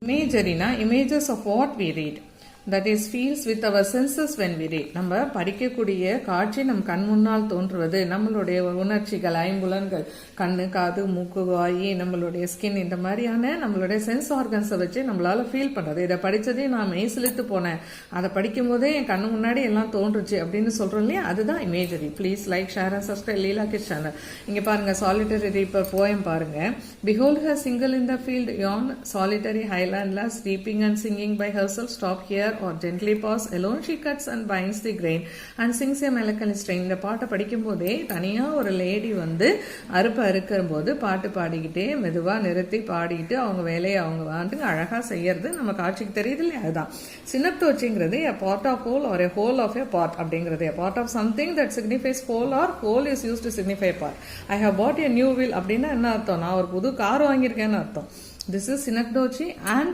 Imagery na images of what we read. That is feels with our senses when we read. நம்ம படிக்கக்கூடிய காட்சி நம் கண் முன்னால் தோன்றுவது நம்மளுடைய உணர்ச்சிகள், ஐம்புலன்கள், கண்ணு, காது, மூக்கு, வாயி, நம்மளுடைய ஸ்கின், இந்த மாதிரியான நம்மளுடைய சென்ஸ் ஆர்கன்ஸை வச்சு நம்மளால ஃபீல் பண்றது. இதை படிச்சதே நான் மெய்சிலித்து போனேன், அதை படிக்கும் போதே என் கண்ணு முன்னாடி எல்லாம் தோன்றுச்சு அப்படின்னு சொல்றோம் இல்லையா, அதுதான் imagery. Please like, share and subscribe Leela kids channel. இங்க பாருங்க, சாலிட்டரி ரீப்பர் போயம் பாருங்க. Behold her single in the field, yon solitary highland lass, reaping and singing by herself, stop here or gently pause, alone she cuts and binds the grain and sings a melancholy strain. இந்த பாட்டை படிக்கும் போதே தனியா ஒரு lady வந்து அறுக்கிற போது பாட்டு பாடிக்கிட்டே மெதுவா நிறுத்தி பாடிக்கிட்டு அவங்க வேலையை அவங்க வந்து அழகா செய்யறது நம்ம காட்சிக்கு தெரியுது இல்லையா, அதுதான் சினப்டோச்சிங்கிறது. a part of whole or a whole of a part அப்படிங்கிறது. a part of something that signifies whole or whole is used to signify part. I have bought a new wheel அப்படின்னா என்ன அர்த்தம்? நான் ஒரு புது கார் வாங்கியிருக்கேன்னு அர்த்தம். This is synecdoche and